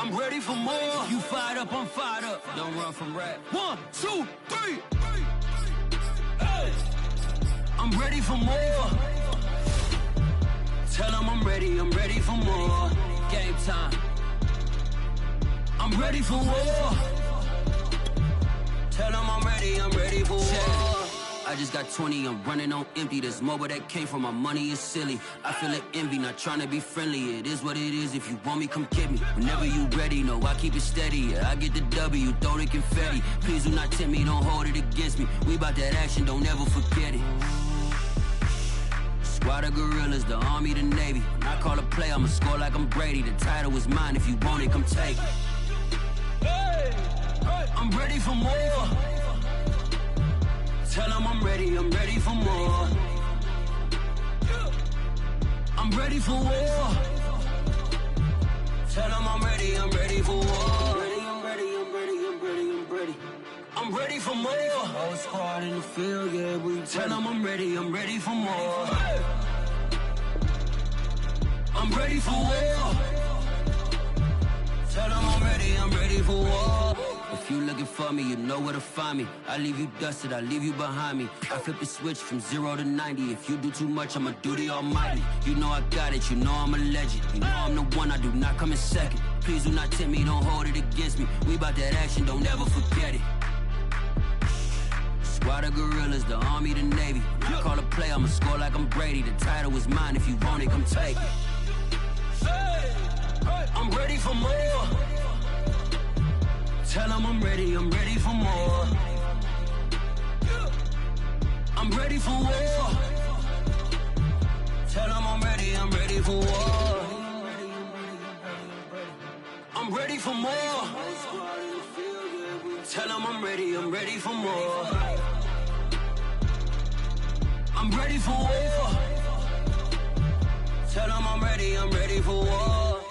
I'm ready for more. You fired up, I'm fired up. Don't run from rap. 1, 2, 3. Hey. I'm ready for more. Tell them I'm ready for more. Game time. I'm ready for war. Tell them I'm ready for war. I just got 20, I'm running on empty. This mobile that came from my money is silly. I feel like envy, not trying to be friendly. It is what it is, if you want me, come get me. Whenever you ready, no, I keep it steady. Yeah, I get the W, throw the confetti. Please do not tempt me, don't hold it against me. We about that action, don't ever forget it. Squad of gorillas, the army, the navy. When I call a play, I'ma score like I'm Brady. The title is mine, if you want it, come take it. Hey, hey. I'm ready for more. Tell them I'm ready for more. I'm ready for war. Tell them I'm ready for war. I'm ready for more. Whole squad in the field, yeah, we tell them I'm ready for more. I'm ready for war. Tell them I'm ready for war. If you looking for me, you know where to find me. I leave you dusted, I leave you behind me. I flip the switch from 0 to 90. If you do too much, I'ma do the almighty. You know I got it, you know I'm a legend. You know I'm the one, I do not come in second. Please do not tempt me, don't hold it against me. We about that action, don't ever forget it. Squad of gorillas, the army, the navy. When I call a play, I'ma score like I'm Brady. The title is mine, if you want it, come take it. I'm ready for more. Tell them I'm ready for more. I'm ready for war. Tell them I'm ready for war. I'm ready for more. Tell them I'm ready for more. I'm ready for war. Tell them I'm ready for war.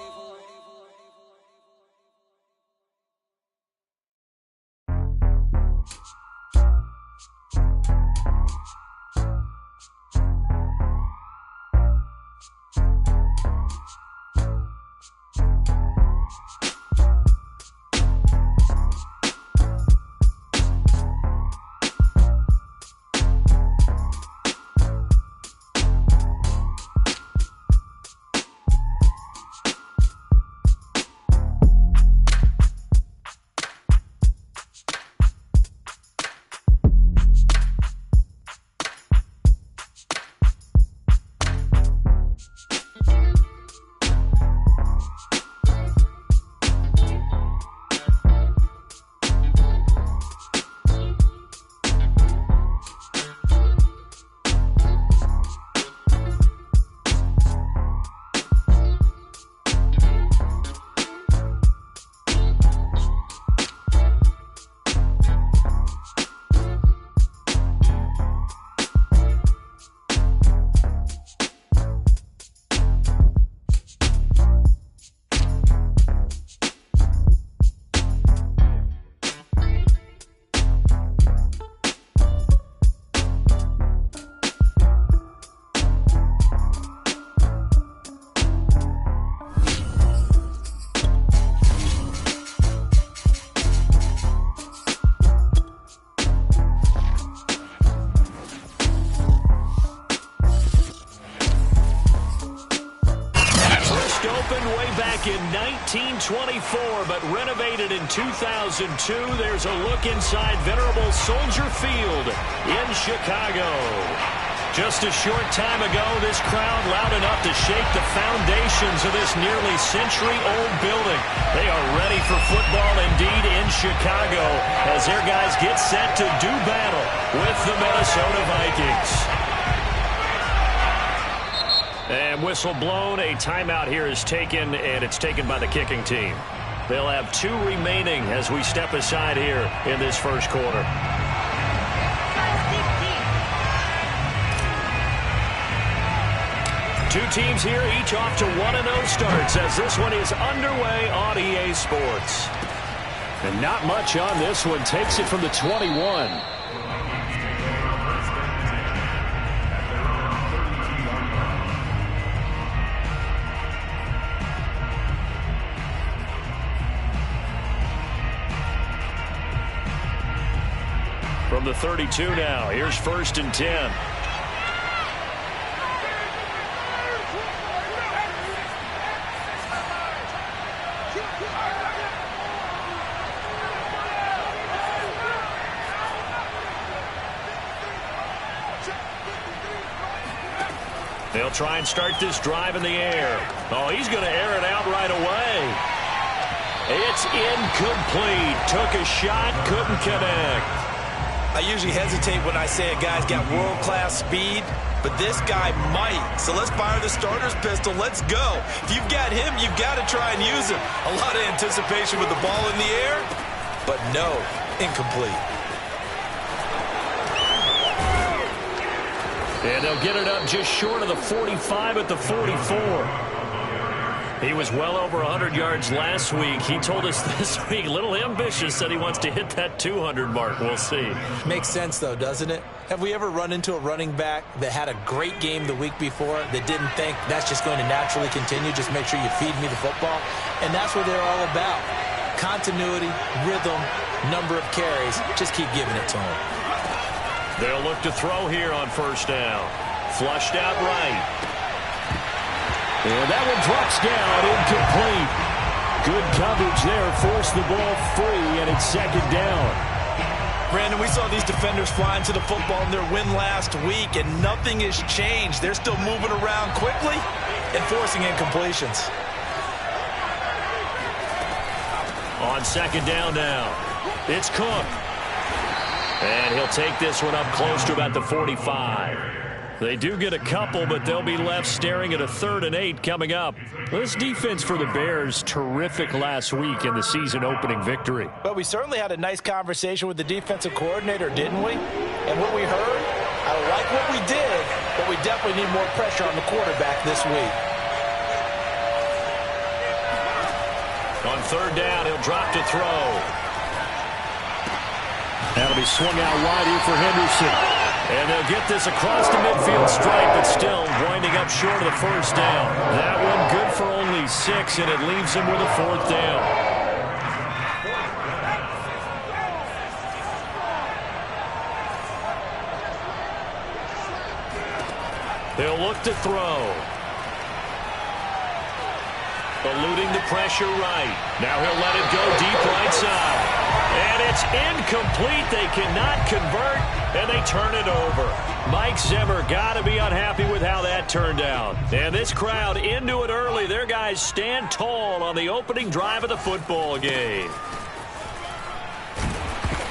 In 1924, but renovated in 2002, there's a look inside venerable Soldier Field in Chicago. Just a short time ago, this crowd loud enough to shake the foundations of this nearly century-old building. They are ready for football indeed in Chicago as their guys get set to do battle with the Minnesota Vikings. And whistle blown, a timeout here is taken, and it's taken by the kicking team. They'll have 2 remaining as we step aside here in this first quarter. Two teams here, each off to 1-0 starts as this one is underway on EA Sports. And not much on this one, takes it from the 21. from the 32 now. Here's 1st and 10. They'll try and start this drive in the air. Oh, he's going to air it out right away. It's incomplete. Took a shot, couldn't connect. I usually hesitate when I say a guy's got world-class speed, but this guy might. So let's fire the starter's pistol. Let's go. If you've got him, you've got to try and use him. A lot of anticipation with the ball in the air, but no, incomplete. And they'll get it up just short of the 45 at the 44. He was well over 100 yards last week. He told us this week, a little ambitious, said he wants to hit that 200 mark. We'll see. Makes sense, though, doesn't it? Have we ever run into a running back that had a great game the week before that didn't think that's just going to naturally continue? Just make sure you feed me the football. And that's what they're all about. Continuity, rhythm, number of carries. Just keep giving it to him. They'll look to throw here on 1st down. Flushed out right. And that one drops down, incomplete. Good coverage there, forced the ball free, and it's 2nd down. Brandon, we saw these defenders flying to the football in their win last week, and nothing has changed. They're still moving around quickly and forcing incompletions. On 2nd down now, it's Cook. And he'll take this one up close to about the 45. They do get a couple, but they'll be left staring at a 3rd and 8 coming up. This defense for the Bears, terrific last week in the season-opening victory. But we certainly had a nice conversation with the defensive coordinator, didn't we? And what we heard, I like what we did, but we definitely need more pressure on the quarterback this week. On 3rd down, he'll drop to throw. That'll be swung out wide here for Henderson. And they'll get this across the midfield stripe, but still winding up short of the 1st down. That one good for only 6, and it leaves him with a 4th down. They'll look to throw. Eluding the pressure right. Now he'll let it go deep right side. And it's incomplete. They cannot convert, and they turn it over. Mike Zimmer got to be unhappy with how that turned out. And this crowd into it early. Their guys stand tall on the opening drive of the football game.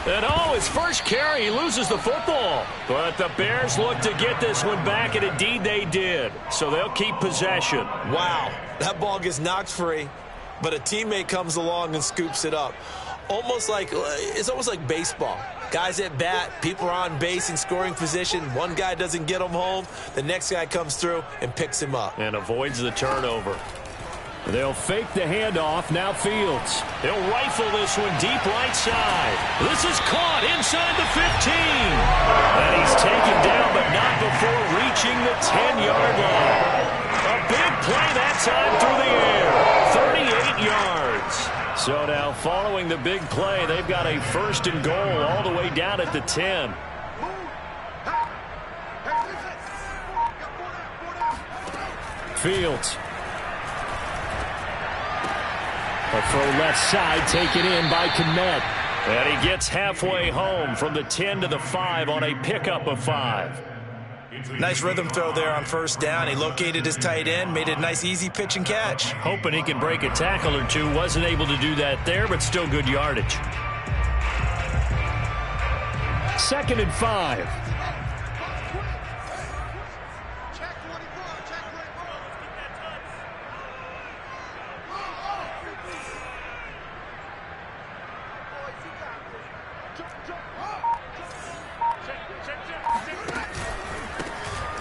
And his first carry, he loses the football. But the Bears look to get this one back, and indeed they did. So they'll keep possession. Wow, that ball gets knocked free, but a teammate comes along and scoops it up. It's almost like baseball. Guys at bat, people are on base in scoring position. One guy doesn't get him home. The next guy comes through and picks him up. And avoids the turnover. They'll fake the handoff. Now Fields. They'll rifle this one deep right side. This is caught inside the 15. And he's taken down, but not before reaching the 10-yard line. A big play that time through the air. 38 yards. So now following the big play, they've got a 1st and goal all the way down at the 10. Fields. A throw left side taken in by Kmet. And he gets halfway home from the 10 to the 5 on a pickup of 5. Nice rhythm throw there on 1st down. He located his tight end, made it a nice easy pitch and catch. Hoping he can break a tackle or two. Wasn't able to do that there, but still good yardage. 2nd and 5.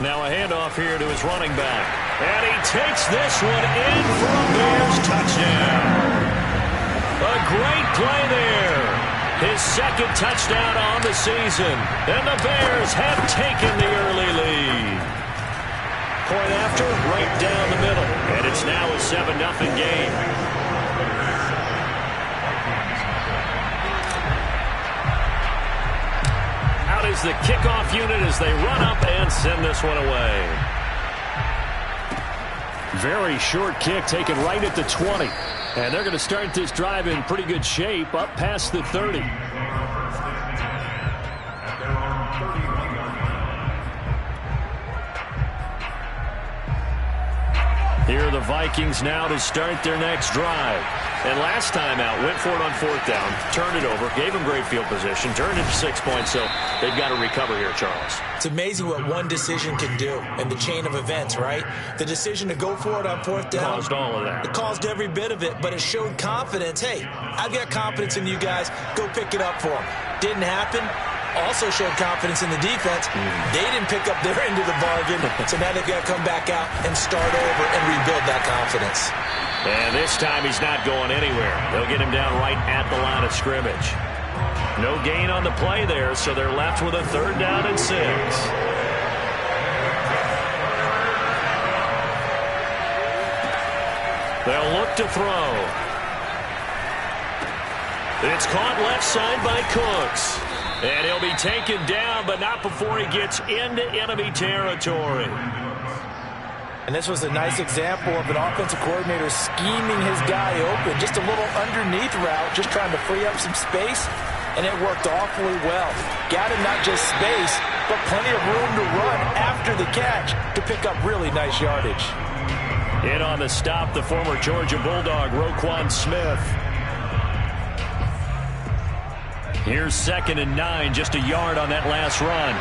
Now a handoff here to his running back. And he takes this one in for a Bears touchdown. A great play there. His 2nd touchdown on the season. And the Bears have taken the early lead. Point after, right down the middle. And it's now a 7-0 game. is the kickoff unit as they run up and send this one away. Very short kick taken right at the 20. And they're going to start this drive in pretty good shape up past the 30. Here are the Vikings now to start their next drive. And last time out, went for it on 4th down, turned it over, gave them great field position, turned it to 6 points, so they've got to recover here, Charles. It's amazing what one decision can do in the chain of events, right? The decision to go for it on 4th down. Caused all of that. It caused every bit of it, but it showed confidence. Hey, I've got confidence in you guys. Go pick it up for them. Didn't happen. Also showed confidence in the defense. They didn't pick up their end of the bargain, so now they've got to come back out and start over and rebuild that confidence. And this time he's not going anywhere. They'll get him down right at the line of scrimmage. No gain on the play there, so they're left with a 3rd down and 6. They'll look to throw. It's caught left side by Cooks. And he'll be taken down, but not before he gets into enemy territory. And this was a nice example of an offensive coordinator scheming his guy open. Just a little underneath route, just trying to free up some space, and it worked awfully well. Got him not just space, but plenty of room to run after the catch to pick up really nice yardage. In on the stop, the former Georgia Bulldog, Roquan Smith. Here's 2nd and 9, just a yard on that last run.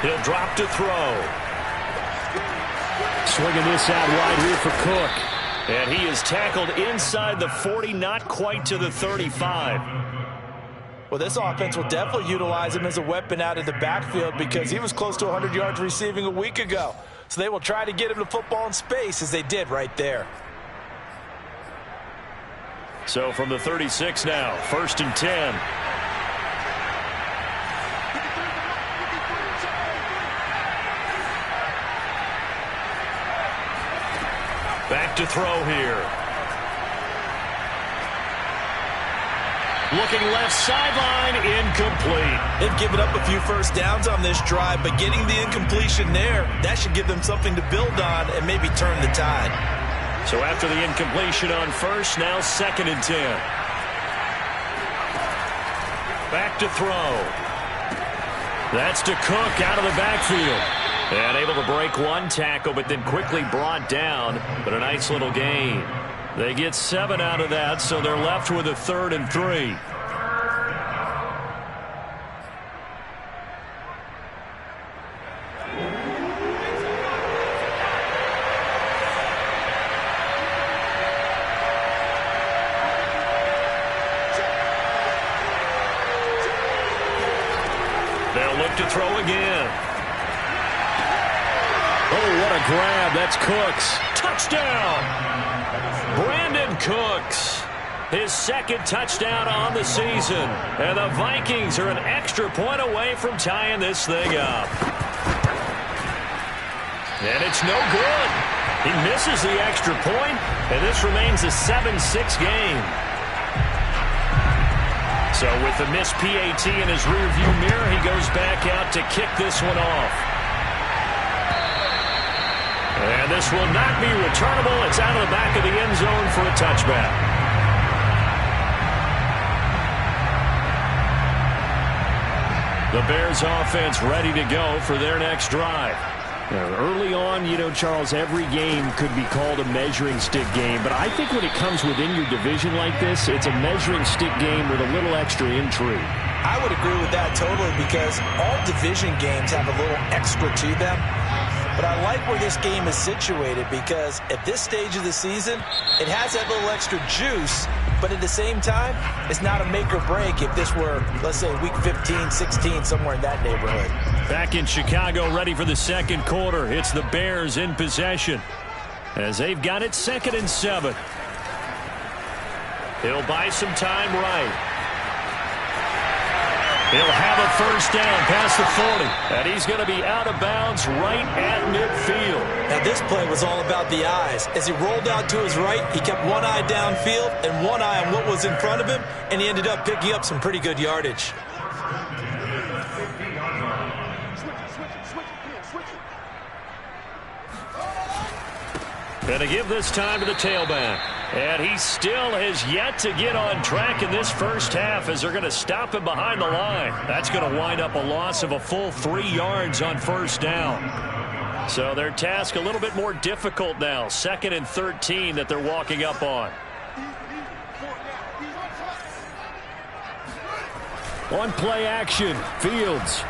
He'll drop to throw. Swinging this out wide here for Cook. And he is tackled inside the 40, not quite to the 35. Well, this offense will definitely utilize him as a weapon out of the backfield because he was close to 100 yards receiving a week ago. So they will try to get him the football in space as they did right there. So from the 36 now, 1st and 10. Back to throw here. Looking left sideline, incomplete. They've given up a few first downs on this drive, but getting the incompletion there, that should give them something to build on and maybe turn the tide. So after the incompletion on 1st, now 2nd and 10. Back to throw. That's to Cook out of the backfield. And able to break one tackle, but then quickly brought down. But a nice little gain. They get 7 out of that, so they're left with a 3rd and 3. They'll look to throw again. Oh, what a grab. That's Cooks. Touchdown! Brandon Cooks, his 2nd touchdown on the season. And the Vikings are an extra point away from tying this thing up. And it's no good. He misses the extra point, and this remains a 7-6 game. So with the missed PAT in his rearview mirror, he goes back out to kick this one off. And this will not be returnable. It's out of the back of the end zone for a touchback. The Bears offense ready to go for their next drive. Early on, you know, Charles, every game could be called a measuring stick game. But I think when it comes within your division like this, it's a measuring stick game with a little extra intrigue. I would agree with that totally because all division games have a little extra to them. But I like where this game is situated because at this stage of the season, it has that little extra juice, but at the same time, it's not a make or break if this were, let's say, week 15, 16, somewhere in that neighborhood. Back in Chicago, ready for the 2nd quarter. It's the Bears in possession as they've got it 2nd and 7. He'll buy some time right. He'll have a first down past the 40. And he's going to be out of bounds right at midfield. Now, this play was all about the eyes. As he rolled out to his right, he kept one eye downfield and one eye on what was in front of him, and he ended up picking up some pretty good yardage. Going to give this time to the tailback. And he still has yet to get on track in this first half as they're going to stop him behind the line. That's going to wind up a loss of a full 3 yards on first down. So their task a little bit more difficult now. 2nd and 13 that they're walking up on. On play action, Fields.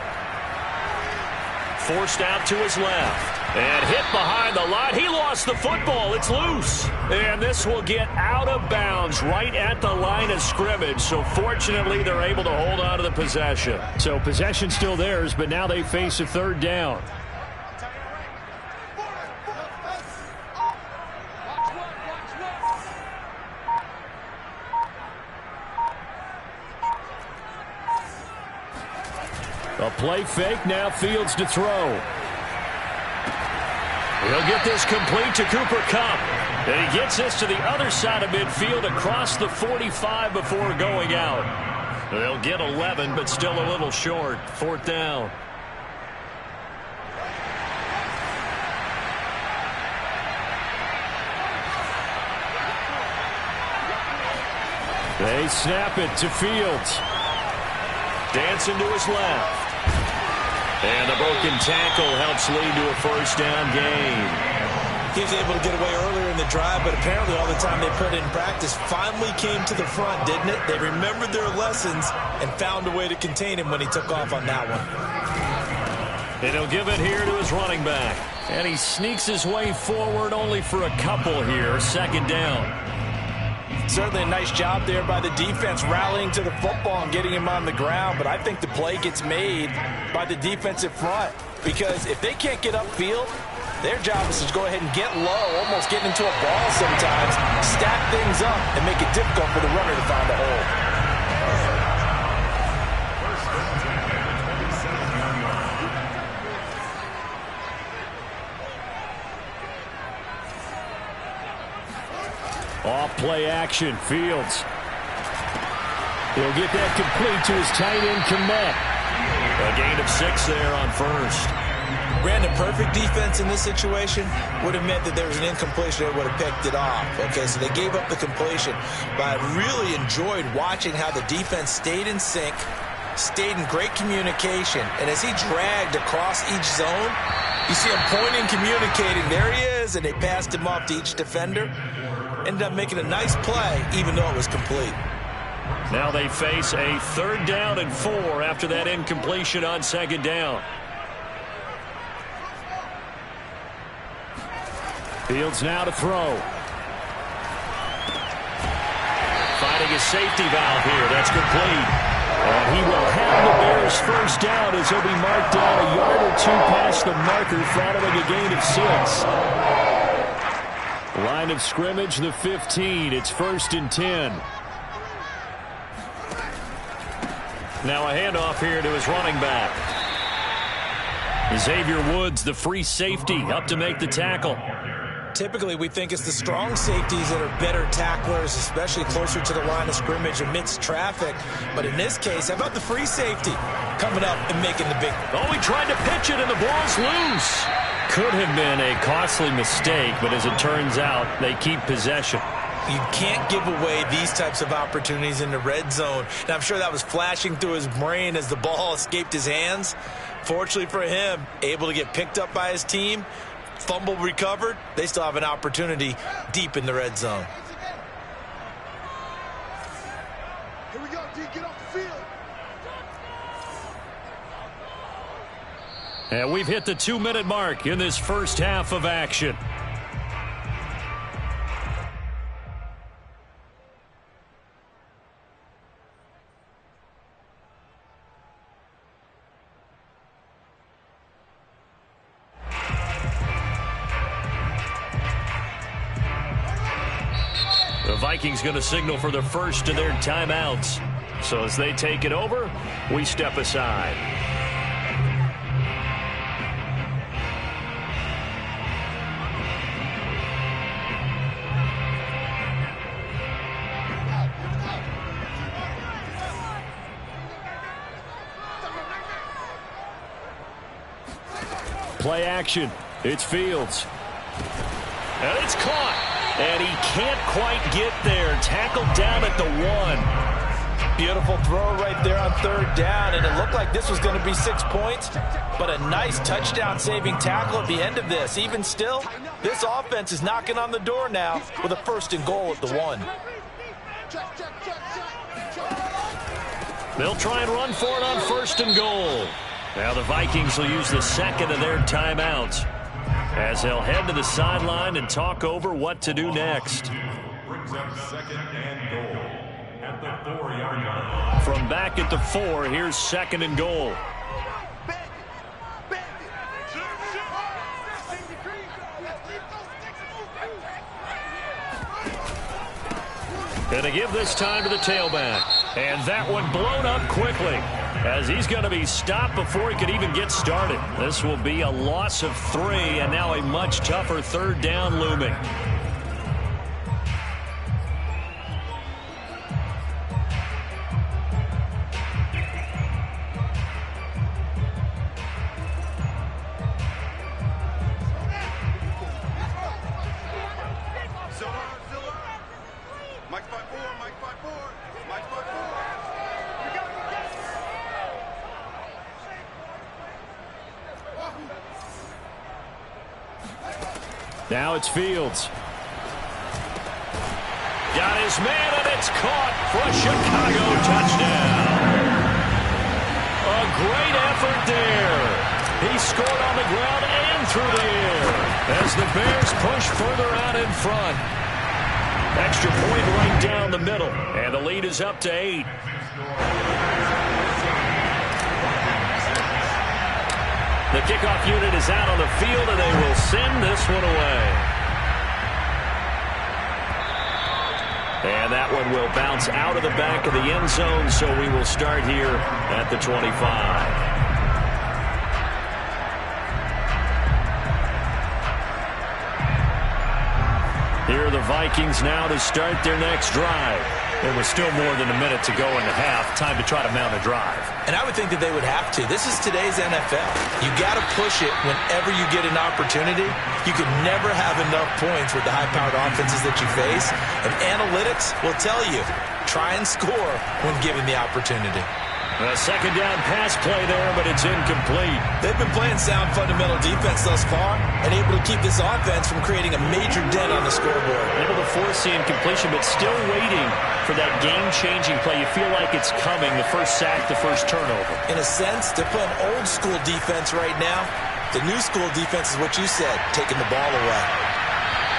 Forced out to his left. And hit behind the line. He lost the football. It's loose. And this will get out of bounds right at the line of scrimmage. So fortunately, they're able to hold on to the possession. So possession still theirs, but now they face a 3rd down. A play fake. Now Fields to throw. He'll get this complete to Cooper Kupp. And he gets this to the other side of midfield across the 45 before going out. They'll get 11, but still a little short. 4th down. They snap it to Fields. Dancing to his left. And the broken tackle helps lead to a first down gain. He was able to get away earlier in the drive, but apparently all the time they put in practice finally came to the front, didn't it? They remembered their lessons and found a way to contain him when he took off on that one. And he'll give it here to his running back. And he sneaks his way forward only for a couple here. 2nd down. Certainly a nice job there by the defense rallying to the football and getting him on the ground, but I think the play gets made by the defensive front because if they can't get upfield, their job is to go ahead and get low, almost get into a ball sometimes, stack things up, and make it difficult for the runner to find a hole. Off play action, Fields. He'll get that complete to his tight end, Kmet. A gain of 6 there on first. Brandon, perfect defense in this situation would have meant that there was an incompletion that would have picked it off. Okay, so they gave up the completion. But I really enjoyed watching how the defense stayed in sync, stayed in great communication. And as he dragged across each zone, you see him pointing, communicating. There he is, and they passed him off to each defender. Ended up making a nice play, even though it was complete. Now they face a 3rd down and 4 after that incompletion on 2nd down. Fields now to throw. Finding a safety valve here. That's complete. And he will have the Bears first down as he'll be marked down a yard or 2 past the marker following a gain of 6. Line of scrimmage, the 15. It's 1st and 10. Now a handoff here to his running back. Xavier Woods, the free safety, up to make the tackle. Typically, we think it's the strong safeties that are better tacklers, especially closer to the line of scrimmage amidst traffic. But in this case, how about the free safety coming up and making the big... Oh, he tried to pitch it, and the ball's loose. Could have been a costly mistake, but as it turns out, they keep possession. You can't give away these types of opportunities in the red zone. And I'm sure that was flashing through his brain as the ball escaped his hands. Fortunately for him, able to get picked up by his team, fumble recovered. They still have an opportunity deep in the red zone. Here we go, D, get off the field. And we've hit the 2-minute mark in this first half of action. The Vikings going to signal for the first of their timeouts. So as they take it over, we step aside. Play action. It's Fields. And it's caught. And he can't quite get there. Tackled down at the 1. Beautiful throw right there on 3rd down, and it looked like this was going to be 6 points, but a nice touchdown-saving tackle at the end of this. Even still, this offense is knocking on the door now with a 1st and goal at the 1. They'll try and run for it on 1st and goal. Now the Vikings will use the 2nd of their timeouts as they'll head to the sideline and talk over what to do next. Brings up 2nd and goal at the 4-yard line. From back at the 4, here's 2nd and goal. Going to give this time to the tailback. And that one blown up quickly as he's going to be stopped before he could even get started. This will be a loss of 3, and now a much tougher 3rd down looming. Now it's Fields. Got his man, and it's caught for a Chicago touchdown. A great effort there. He scored on the ground and through the air as the Bears push further out in front. Extra point right down the middle, and the lead is up to 8. The kickoff unit is out on the field, and they will send this one away. And that one will bounce out of the back of the end zone, so we will start here at the 25. Here are the Vikings now to start their next drive. There was still more than a minute to go in the half. Time to try to mount a drive. And I would think that they would have to. This is today's NFL. You got to push it whenever you get an opportunity. You can never have enough points with the high-powered offenses that you face. And analytics will tell you, try and score when given the opportunity. A 2nd down pass play there, but it's incomplete. They've been playing sound fundamental defense thus far and able to keep this offense from creating a major dent on the scoreboard. Able to force the incompletion, but still waiting for that game-changing play. You feel like it's coming, the first sack, the first turnover. In a sense, they're playing old-school defense right now. The new-school defense is what you said, taking the ball away.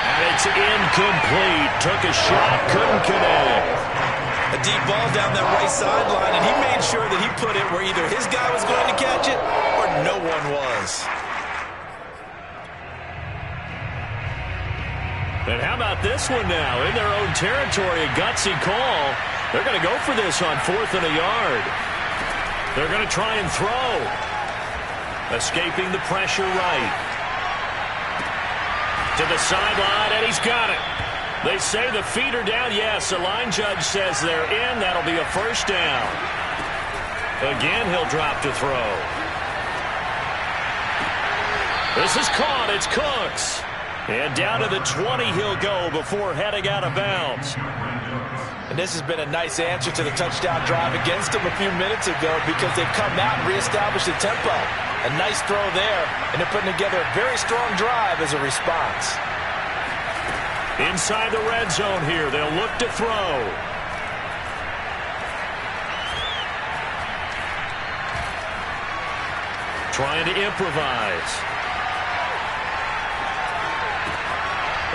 And it's incomplete. Took a shot, couldn't connect. A deep ball down that right sideline, and he made sure that he put it where either his guy was going to catch it or no one was. And how about this one now? In their own territory, a gutsy call. They're going to go for this on 4th and a yard. They're going to try and throw. Escaping the pressure right. To the sideline, and he's got it. They say the feet are down. Yes, the line judge says they're in. That'll be a 1st down. Again, he'll drop to throw. This is caught. It's Cooks. And down to the 20 he'll go before heading out of bounds. And this has been a nice answer to the touchdown drive against them a few minutes ago because they've come out and reestablished the tempo. A nice throw there, and they're putting together a very strong drive as a response. Inside the red zone here, they'll look to throw. Trying to improvise.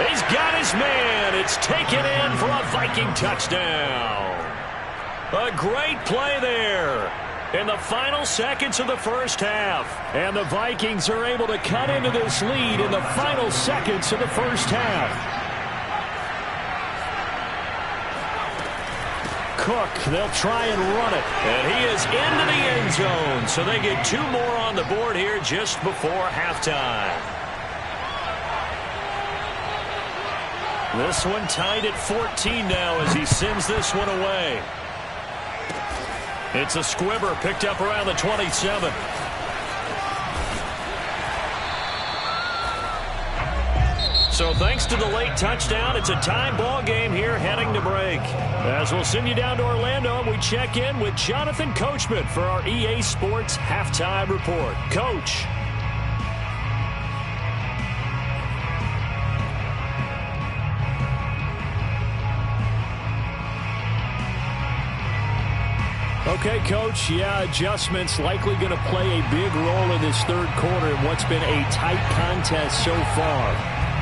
He's got his man. It's taken in for a Viking touchdown. A great play there in the final seconds of the first half. And the Vikings are able to cut into this lead in the final seconds of the first half. Cook. They'll try and run it. And he is into the end zone. So they get 2 more on the board here just before halftime. This one tied at 14 now as he sends this one away. It's a squibber picked up around the 27. So thanks to the late touchdown, it's a tie ball game here heading to break. As we'll send you down to Orlando, we check in with Jonathan Coachman for our EA Sports Halftime Report. Coach. Okay, Coach, adjustments likely going to play a big role in this third quarter in what's been a tight contest so far.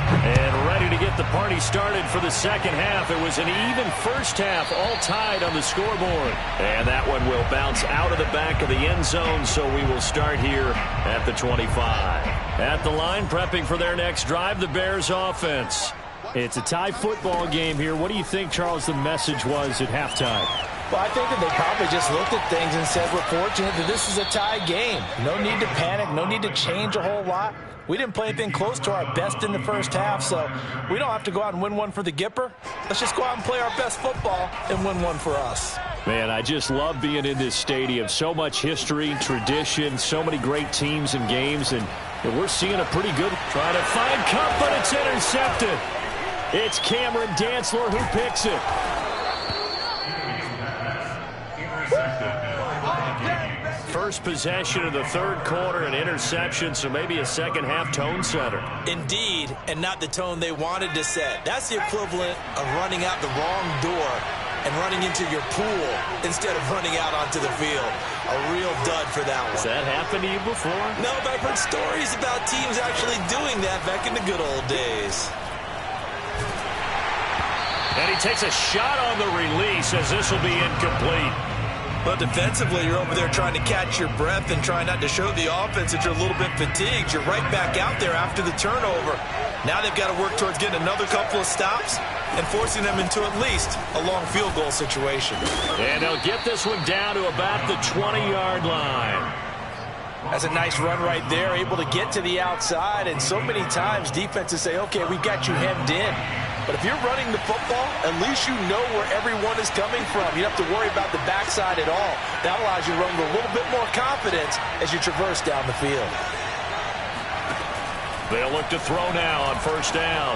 And ready to get the party started for the second half. It was an even first half, all tied on the scoreboard. And that one will bounce out of the back of the end zone, so we will start here at the 25. At the line, prepping for their next drive, the Bears offense. It's a tie football game here. What do you think, Charles, the message was at halftime? Well, I think that they probably just looked at things and said, we're fortunate that this is a tie game. No need to panic, no need to change a whole lot. We didn't play anything close to our best in the first half, so we don't have to go out and win one for the Gipper. Let's just go out and play our best football and win one for us. Man, I just love being in this stadium. So much history, tradition, so many great teams and games, and we're seeing a pretty good try to find Kupp, but it's intercepted. It's Cameron Dantzler who picks it. First possession of the third quarter, an interception, so maybe a second-half tone setter. Indeed, and not the tone they wanted to set. That's the equivalent of running out the wrong door and running into your pool instead of running out onto the field. A real dud for that one. Has that happened to you before? No, but I've heard stories about teams actually doing that back in the good old days. And he takes a shot on the release as this will be incomplete. But defensively, you're over there trying to catch your breath and trying not to show the offense that you're a little bit fatigued. You're right back out there after the turnover. Now they've got to work towards getting another couple of stops and forcing them into at least a long field goal situation. And they'll get this one down to about the 20-yard line. That's a nice run right there, able to get to the outside. And so many times defenses say, okay, we've got you hemmed in. But if you're running the football, at least you know where everyone is coming from. You don't have to worry about the backside at all. That allows you to run with a little bit more confidence as you traverse down the field. They'll look to throw now on first down.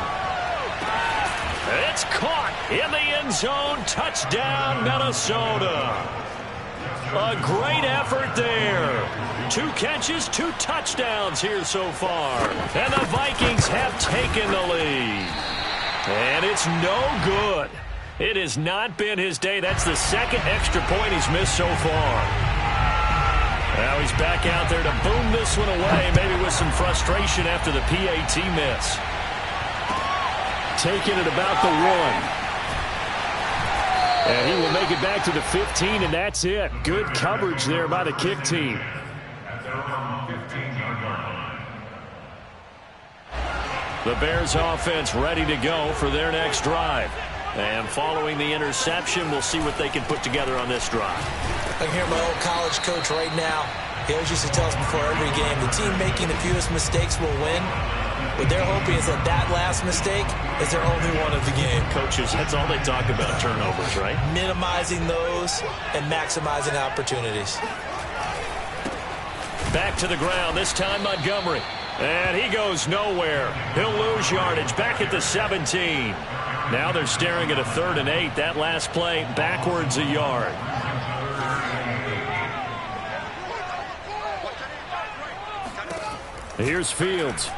It's caught in the end zone. Touchdown, Minnesota. A great effort there. 2 catches, 2 touchdowns here so far. And the Vikings have taken the lead. And it's no good. It has not been his day. That's the second extra point he's missed so far. Now he's back out there to boom this one away, maybe with some frustration after the PAT miss. Taking it about the 1. And he will make it back to the 15, and that's it. Good coverage there by the kick team. The Bears offense ready to go for their next drive. And following the interception, we'll see what they can put together on this drive. I can hear my old college coach right now. He always used to tell us before every game, the team making the fewest mistakes will win. What they're hoping is that that last mistake is their only one of the game. Coaches, that's all they talk about, turnovers, right? Minimizing those and maximizing opportunities. Back to the ground, this time Montgomery. And he goes nowhere. He'll lose yardage back at the 17. Now they're staring at a 3rd and 8. That last play backwards a yard. Here's Fields.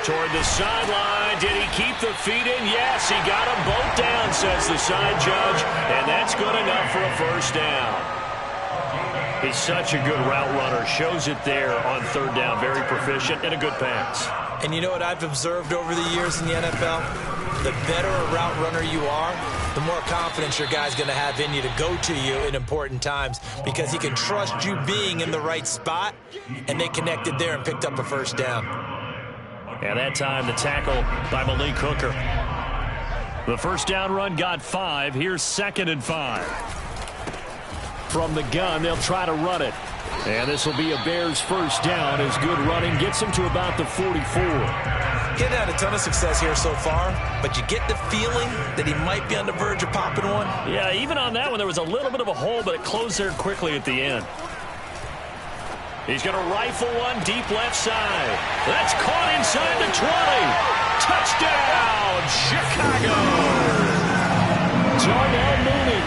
Toward the sideline. Did he keep the feet in? Yes, he got them both down, says the side judge. And that's good enough for a first down. He's such a good route runner. Shows it there on 3rd down. Very proficient and a good pass. And you know what I've observed over the years in the NFL? The better a route runner you are, the more confidence your guy's going to have in you to go to you in important times because he can trust you being in the right spot, and they connected there and picked up a first down. And that time the tackle by Malik Hooker. The first down run got 5. Here's 2nd and 5. From the gun, they'll try to run it. And this will be a Bears first down as good running gets him to about the 44. Getting had a ton of success here so far, but you get the feeling that he might be on the verge of popping one. Yeah, even on that one, there was a little bit of a hole, but it closed there quickly at the end. He's going to rifle one deep left side. That's caught inside the 20. Touchdown, Chicago! Darnell Mooney,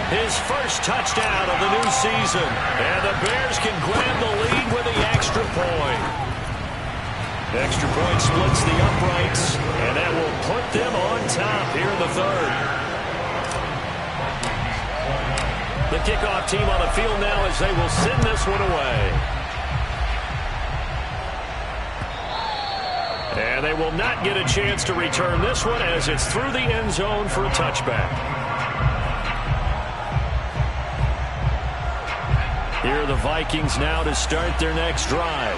his first touchdown of the new season. And the Bears can grab the lead with the extra point. Extra point splits the uprights, and that will put them on top here in the third. The kickoff team on the field now as they will send this one away. And they will not get a chance to return this one as it's through the end zone for a touchback. Here are the Vikings now to start their next drive.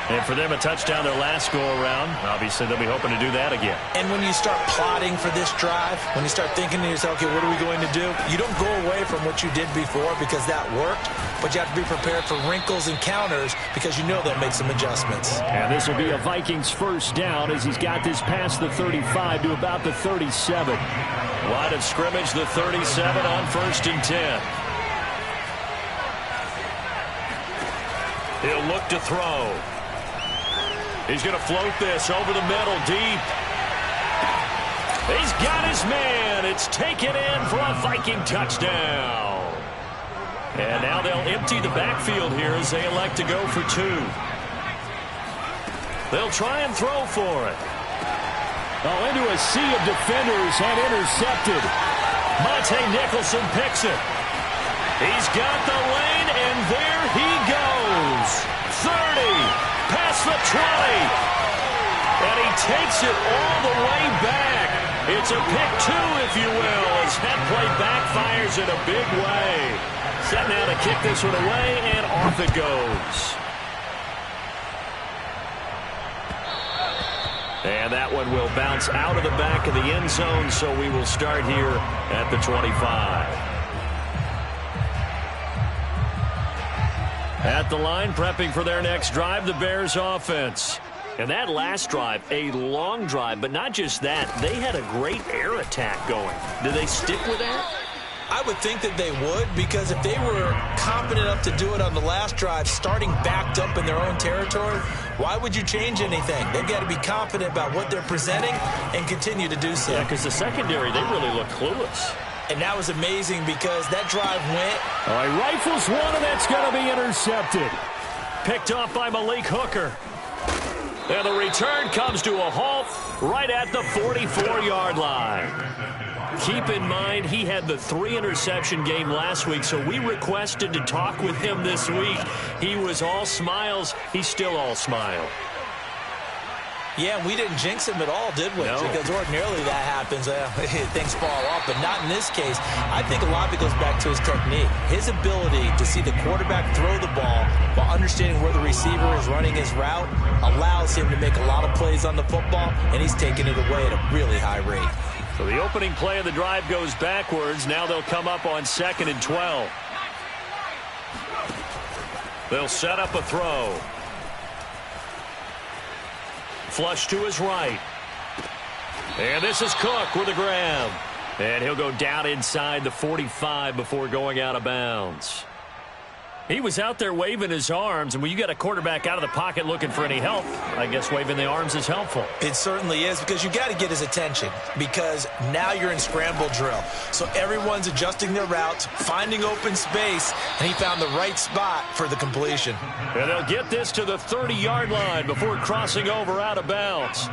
And for them, a touchdown their last go-around. Obviously, they'll be hoping to do that again. And when you start plotting for this drive, when you start thinking to yourself, okay, what are we going to do? You don't go away from what you did before because that worked, but you have to be prepared for wrinkles and counters because you know they'll make some adjustments. And this will be a Vikings first down as he's got this past the 35 to about the 37. Line of scrimmage, the 37 on 1st and 10. He'll look to throw. He's going to float this over the middle deep. He's got his man. It's taken in for a Viking touchdown. And now they'll empty the backfield here as they elect to go for 2. They'll try and throw for it. Oh, into a sea of defenders and intercepted. Monte Nicholson picks it. He's got the lane, and there he goes. 30. Past the 20. And he takes it all the way back. It's a pick 2, if you will, as that play backfires in a big way. Set now to kick this one away, and off it goes. And that one will bounce out of the back of the end zone, so we will start here at the 25. At the line, prepping for their next drive, the Bears offense. And that last drive, a long drive, but not just that. They had a great air attack going. Did they stick with that? I would think that they would, because if they were confident enough to do it on the last drive, starting backed up in their own territory, why would you change anything? They've got to be confident about what they're presenting and continue to do so. Yeah, because the secondary, they really look clueless. And that was amazing because that drive went. All right, rifles one, and that's going to be intercepted. Picked off by Malik Hooker. And the return comes to a halt right at the 44-yard line. Keep in mind, he had the 3-interception game last week, so we requested to talk with him this week. He was all smiles. He's still all smile. Yeah, we didn't jinx him at all, did we? No. Because ordinarily that happens. Things fall off, but not in this case. I think a lot of it goes back to his technique. His ability to see the quarterback throw the ball while understanding where the receiver is running his route allows him to make a lot of plays on the football, and he's taking it away at a really high rate. So the opening play of the drive goes backwards. Now they'll come up on 2nd and 12. They'll set up a throw. Flush to his right. And this is Cook with a grab. And he'll go down inside the 45 before going out of bounds. He was out there waving his arms, and when you got a quarterback out of the pocket looking for any help, I guess waving the arms is helpful. It certainly is, because you got to get his attention, because now you're in scramble drill. So everyone's adjusting their routes, finding open space, and he found the right spot for the completion. And they'll get this to the 30-yard line before crossing over out of bounds.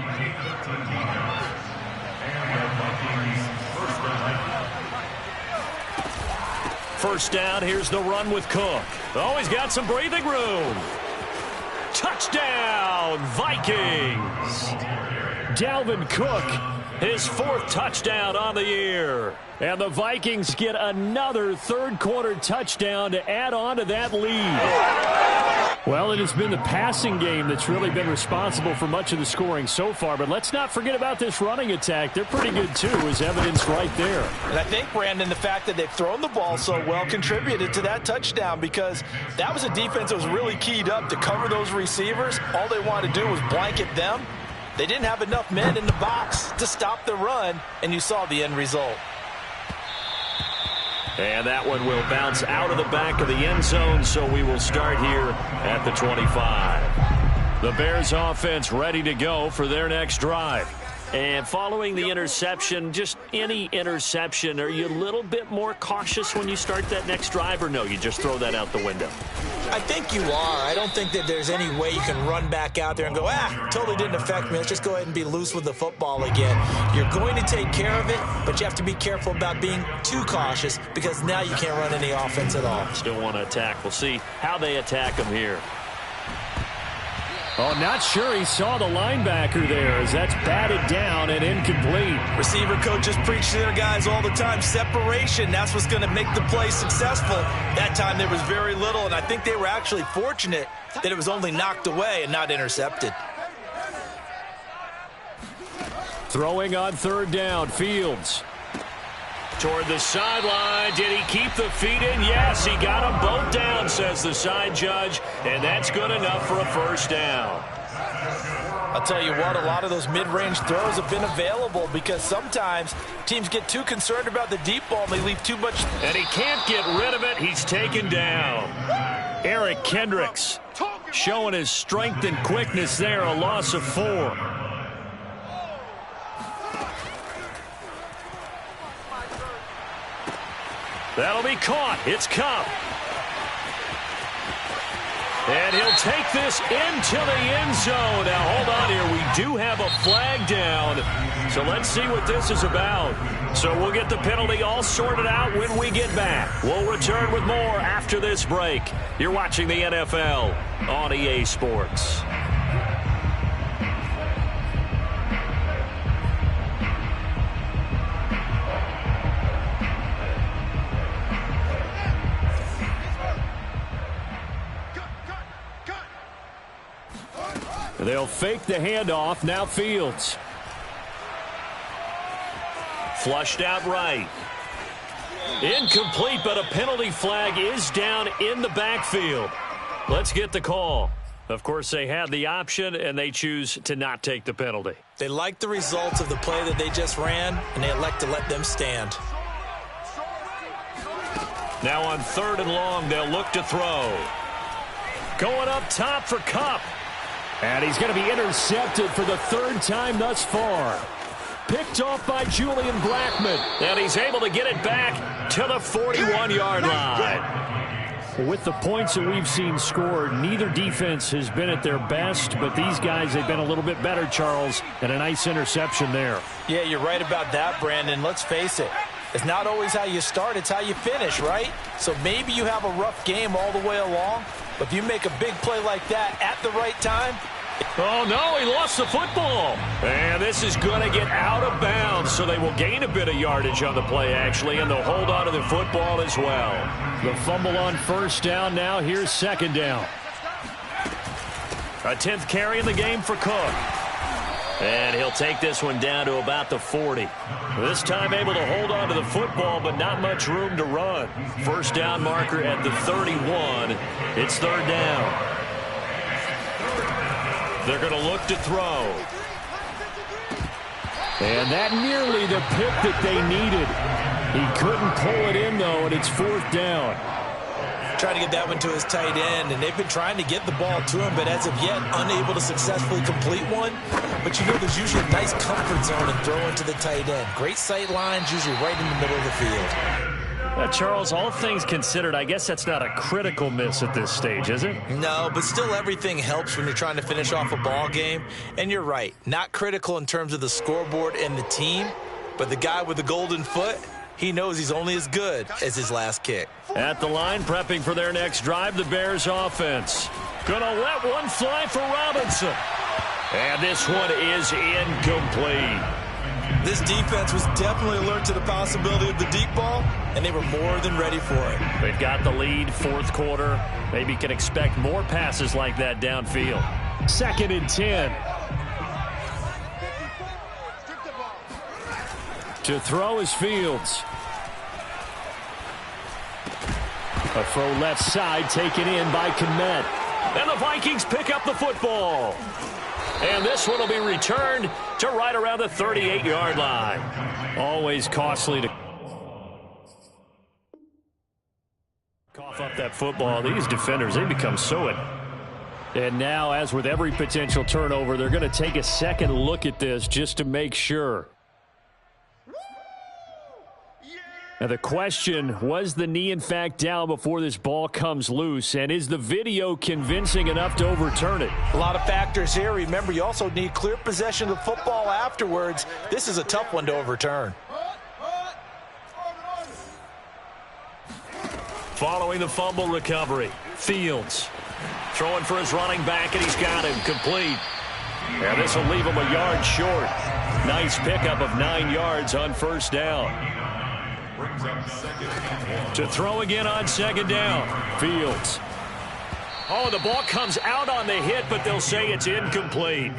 First down, here's the run with Cook. Oh, he's got some breathing room. Touchdown, Vikings. Dalvin Cook, his 4th touchdown on the year. And the Vikings get another third-quarter touchdown to add on to that lead. Well, it has been the passing game that's really been responsible for much of the scoring so far. But let's not forget about this running attack. They're pretty good, too, as evidenced right there. And I think, Brandon, the fact that they've thrown the ball so well contributed to that touchdown, because that was a defense that was really keyed up to cover those receivers. All they wanted to do was blanket them. They didn't have enough men in the box to stop the run, and you saw the end result. And that one will bounce out of the back of the end zone, so we will start here at the 25. The Bears offense ready to go for their next drive. And following the interception, just any interception, are you a little bit more cautious when you start that next drive, or no, you just throw that out the window? I think you are. I don't think that there's any way you can run back out there and go, totally didn't affect me. Let's just go ahead and be loose with the football again. You're going to take care of it, but you have to be careful about being too cautious, because now you can't run any offense at all. Still want to attack. We'll see how they attack them here. Oh, not sure he saw the linebacker there, as that's batted down and incomplete. Receiver coaches preach to their guys all the time. Separation, that's what's going to make the play successful. That time there was very little, and I think they were actually fortunate that it was only knocked away and not intercepted. Throwing on third down, Fields. Toward the sideline. Did he keep the feet in? Yes, he got them both down, says the side judge, and that's good enough for a first down. I'll tell you what, a lot of those mid-range throws have been available, because sometimes teams get too concerned about the deep ball and they leave too much. And he can't get rid of it. He's taken down. Eric Kendricks showing his strength and quickness there, a loss of 4. That'll be caught. It's Kupp. And he'll take this into the end zone. Now, hold on here. We do have a flag down. So let's see what this is about. So we'll get the penalty all sorted out when we get back. We'll return with more after this break. You're watching the NFL on EA Sports. They'll fake the handoff. Now Fields. Flushed out right. Incomplete, but a penalty flag is down in the backfield. Let's get the call. Of course, they had the option, and they choose to not take the penalty. They like the results of the play that they just ran, and they elect to let them stand. Now on third and long, they'll look to throw. Going up top for Kupp. And he's going to be intercepted for the third time thus far. Picked off by Julian Blackmon. And he's able to get it back to the 41-yard line. With the points that we've seen scored, neither defense has been at their best, but these guys, they've been a little bit better, Charles, and a nice interception there. Yeah, you're right about that, Brandon. Let's face it. It's not always how you start, it's how you finish, right? So maybe you have a rough game all the way along, but if you make a big play like that at the right time. Oh, no, he lost the football. And this is going to get out of bounds, so they will gain a bit of yardage on the play, actually, and they'll hold on to the football as well. The fumble on first down now. Here's second down. A 10th carry in the game for Cook. And he'll take this one down to about the 40. This time able to hold on to the football, but not much room to run. First down marker at the 31. It's third down. They're going to look to throw. And that nearly the pick that they needed. He couldn't pull it in, though, and it's fourth down. Trying to get that one to his tight end, and they've been trying to get the ball to him, but as of yet, unable to successfully complete one. But you know, there's usually a nice comfort zone in throwing to the tight end. Great sight lines, usually right in the middle of the field. Charles, all things considered, I guess that's not a critical miss at this stage, is it? No, but still everything helps when you're trying to finish off a ball game. And you're right, not critical in terms of the scoreboard and the team, but the guy with the golden foot, he knows he's only as good as his last kick. At the line, prepping for their next drive, the Bears offense. Gonna let one fly for Robinson. And this one is incomplete. This defense was definitely alert to the possibility of the deep ball, and they were more than ready for it. They've got the lead, fourth quarter. Maybe can expect more passes like that downfield. 2nd and 10. To throw is Fields. A throw left side taken in by Kmet. And the Vikings pick up the football. And this one will be returned to right around the 38-yard line. Always costly to cough up that football. These defenders, they become so in. And now, as with every potential turnover, they're going to take a second look at this just to make sure. Now the question, was the knee in fact down before this ball comes loose? And is the video convincing enough to overturn it? A lot of factors here. Remember, you also need clear possession of the football afterwards. This is a tough one to overturn. Following the fumble recovery, Fields throwing for his running back, and he's got him complete. And this will leave him a yard short. Nice pickup of 9 yards on first down. To throw again on 2nd down. Fields. Oh, the ball comes out on the hit, but they'll say it's incomplete.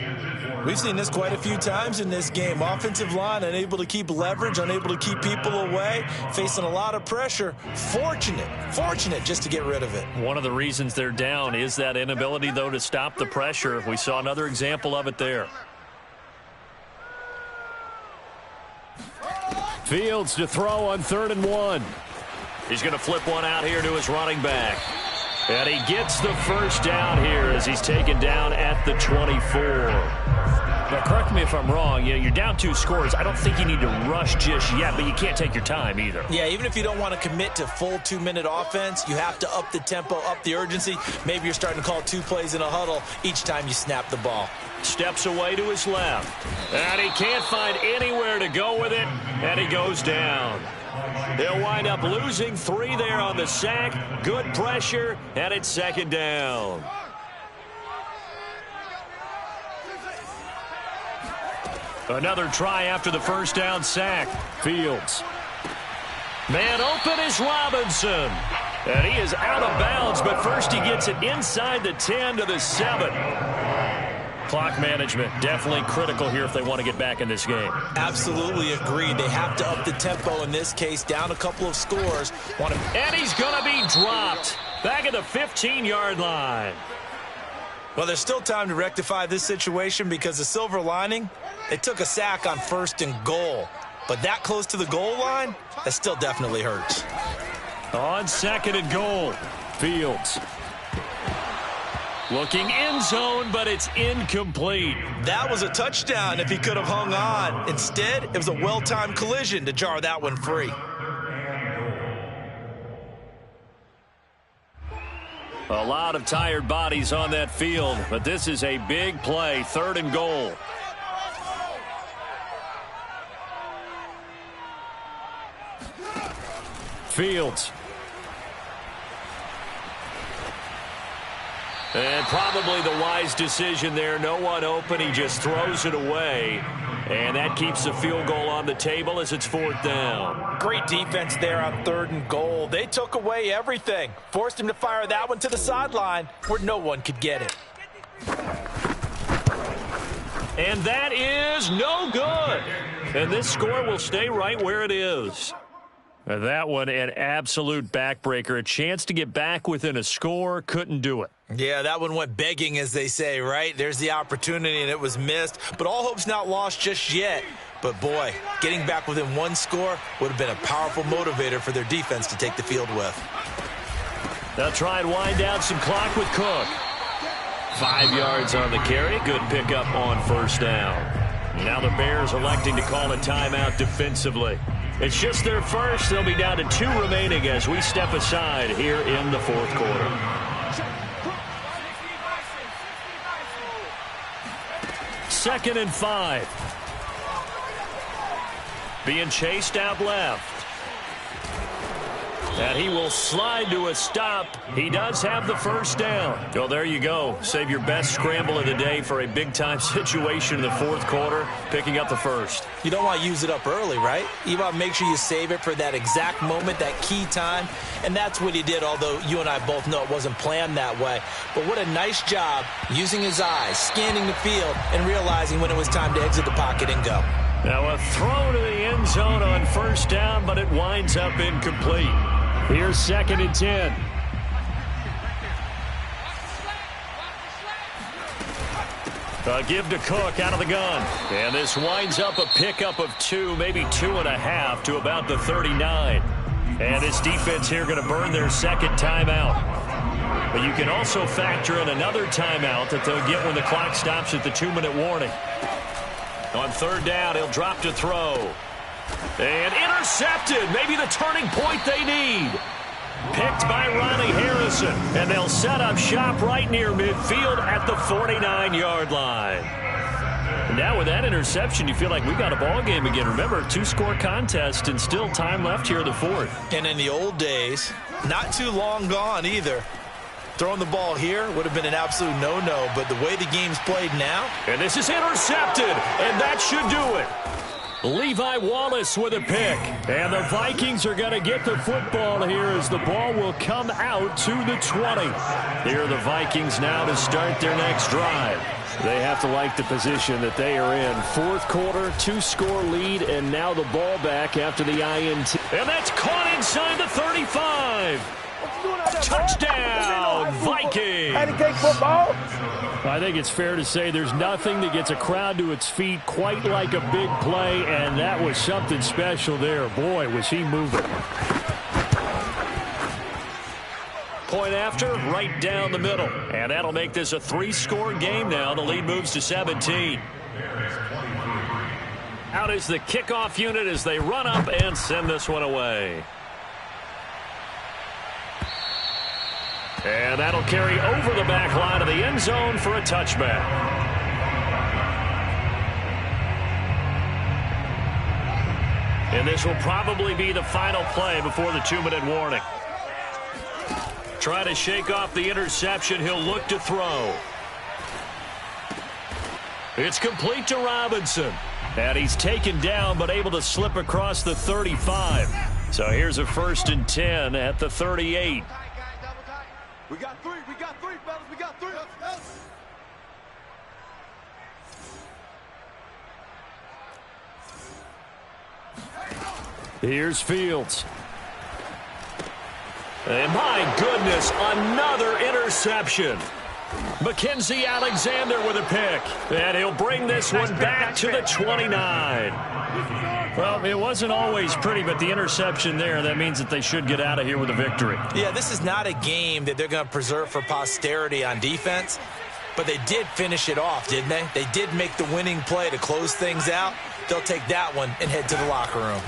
We've seen this quite a few times in this game. Offensive line unable to keep leverage, unable to keep people away, facing a lot of pressure. Fortunate just to get rid of it. One of the reasons they're down is that inability, though, to stop the pressure. We saw another example of it there. Fields to throw on 3rd and 1. He's going to flip one out here to his running back. And he gets the first down here as he's taken down at the 24. Now, correct me if I'm wrong. You're down 2 scores. I don't think you need to rush just yet, but you can't take your time either. Yeah, even if you don't want to commit to full 2-minute offense, you have to up the tempo, up the urgency. Maybe you're starting to call 2 plays in a huddle each time you snap the ball. Steps away to his left. And he can't find anywhere to go with it, and he goes down. He'll wind up losing 3 there on the sack. Good pressure, and it's 2nd down. Another try after the first down sack. Fields. Man open is Robinson. And he is out of bounds, but first he gets it inside the 10 to the 7. Clock management definitely critical here if they want to get back in this game. Absolutely agreed. They have to up the tempo in this case, down a couple of scores. And he's going to be dropped back at the 15-yard line. Well, there's still time to rectify this situation because the silver lining, they took a sack on 1st and goal. But that close to the goal line, that still definitely hurts. On 2nd and goal, Fields. Looking end zone, but it's incomplete. That was a touchdown if he could have hung on. Instead, it was a well-timed collision to jar that one free. A lot of tired bodies on that field, but this is a big play, 3rd and goal. Fields. And probably the wise decision there. No one open. He just throws it away. And that keeps the field goal on the table as it's 4th down. Great defense there on 3rd and goal. They took away everything. Forced him to fire that one to the sideline where no one could get it. And that is no good. And this score will stay right where it is. And that one, an absolute backbreaker. A chance to get back within a score, couldn't do it. Yeah, that one went begging, as they say, right? There's the opportunity, and it was missed. But all hope's not lost just yet. But, boy, getting back within 1 score would have been a powerful motivator for their defense to take the field with. They'll try and wind down some clock with Cook. 5 yards on the carry. Good pickup on 1st down. Now the Bears electing to call a timeout defensively. It's just their first. They'll be down to 2 remaining as we step aside here in the 4th quarter. Second and 5. Being chased out left. And he will slide to a stop. He does have the first down. Well, there you go. Save your best scramble of the day for a big-time situation in the fourth quarter, picking up the first. You don't want to use it up early, right? You want to make sure you save it for that exact moment, that key time. And that's what he did, although you and I both know it wasn't planned that way. But what a nice job using his eyes, scanning the field, and realizing when it was time to exit the pocket and go. Now a throw to the end zone on first down, but it winds up incomplete. Here's 2nd and 10. A give to Cook out of the gun. And this winds up a pickup of 2, maybe 2.5 to about the 39. And this defense here going to burn their second timeout. But you can also factor in another timeout that they'll get when the clock stops at the 2-minute warning. On third down, he'll drop to throw. And intercepted. Maybe the turning point they need. Picked by Ronnie Harrison. And they'll set up shop right near midfield at the 49-yard line. And now with that interception, you feel like we got a ball game again. Remember, 2-score contest and still time left here in the fourth. And in the old days, not too long gone either, throwing the ball here would have been an absolute no-no. But the way the game's played now. And this is intercepted. And that should do it. Levi Wallace with a pick. And the Vikings are going to get the football here as the ball will come out to the 20. Here are the Vikings now to start their next drive. They have to like the position that they are in. Fourth quarter, 2-score lead, and now the ball back after the INT. And that's caught inside the 35. Touchdown, Vikings! I think it's fair to say there's nothing that gets a crowd to its feet quite like a big play, and that was something special there. Boy, was he moving. Point after, right down the middle. And that'll make this a 3-score game now. The lead moves to 17. Out is the kickoff unit as they run up and send this one away. And that'll carry over the back line of the end zone for a touchback. And this will probably be the final play before the 2-minute warning. Try to shake off the interception. He'll look to throw. It's complete to Robinson. And he's taken down but able to slip across the 35. So here's a 1st and 10 at the 38. We got three, fellas, we got 3. Here's Fields. And my goodness, another interception. Mackenzie Alexander with a pick. And he'll bring this one back to the 29. Well, it wasn't always pretty, but the interception there, that means that they should get out of here with a victory. Yeah, this is not a game that they're going to preserve for posterity on defense, but they did finish it off, didn't they? They did make the winning play to close things out. They'll take that one and head to the locker room.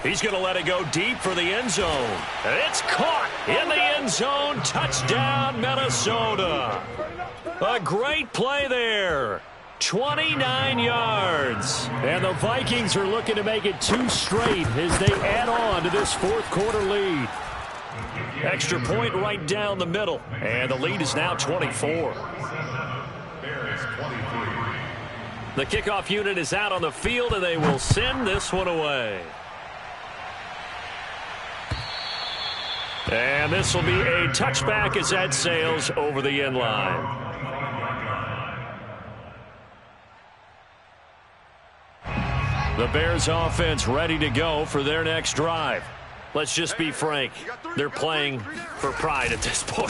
He's going to let it go deep for the end zone. And it's caught in the end zone. Touchdown, Minnesota. A great play there. 29 yards. And the Vikings are looking to make it 2 straight as they add on to this fourth quarter lead. Extra point right down the middle. And the lead is now 24. The kickoff unit is out on the field, and they will send this one away. And this will be a touchback as that sails over the end line. The Bears offense ready to go for their next drive. Let's just be frank. They're playing for pride at this point.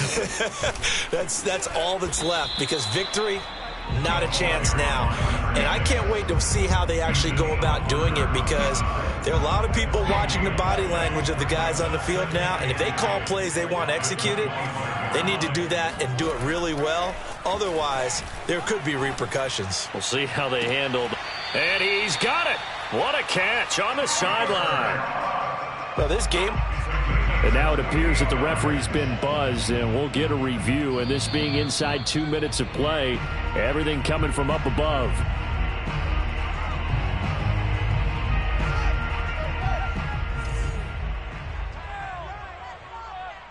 That's all that's left, because victory, not a chance now. And I can't wait to see how they actually go about doing it, because there are a lot of people watching the body language of the guys on the field now, and if they call plays they want executed, they need to do that and do it really well. Otherwise, there could be repercussions. We'll see how they handled. And he's got it. What a catch on the sideline. Well, this game. And now it appears that the referee's been buzzed, and we'll get a review. And this being inside 2 minutes of play, everything coming from up above.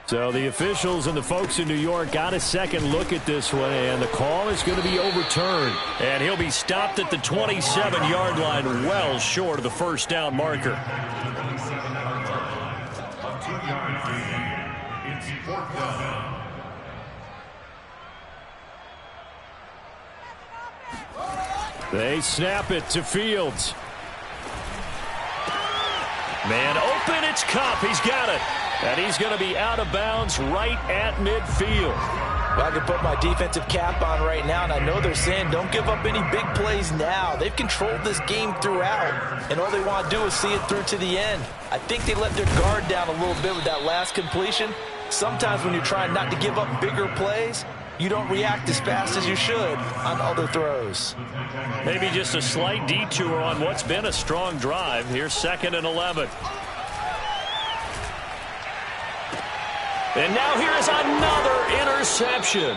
So the officials and the folks in New York got a second look at this one, and the call is going to be overturned. And he'll be stopped at the 27-yard line, well short of the first down marker. They snap it to Fields. Man open, it's Kupp. He's got it. And he's going to be out of bounds right at midfield. Well, I can put my defensive cap on right now, and I know they're saying don't give up any big plays now. They've controlled this game throughout, and all they want to do is see it through to the end. I think they let their guard down a little bit with that last completion. Sometimes when you're trying not to give up bigger plays, you don't react as fast as you should on other throws. Maybe just a slight detour on what's been a strong drive. Here's 2nd and 11. And now here's another interception.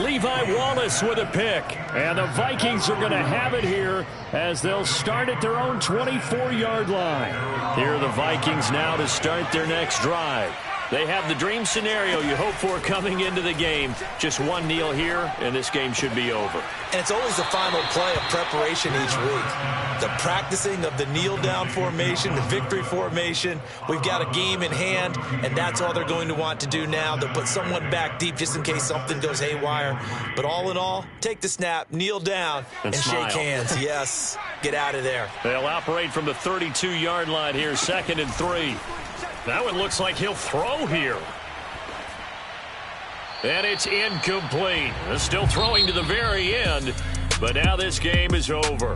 Levi Wallace with a pick. And the Vikings are going to have it here as they'll start at their own 24-yard line. Here are the Vikings now to start their next drive. They have the dream scenario you hope for coming into the game. Just one kneel here, and this game should be over. And it's always the final play of preparation each week. The practicing of the kneel-down formation, the victory formation. We've got a game in hand, and that's all they're going to want to do now. They'll put someone back deep just in case something goes haywire. But all in all, take the snap, kneel down, and shake hands. Yes, get out of there. They'll operate from the 32-yard line here, 2nd and 3. That one looks like he'll throw here. And it's incomplete. Still throwing to the very end, but now this game is over.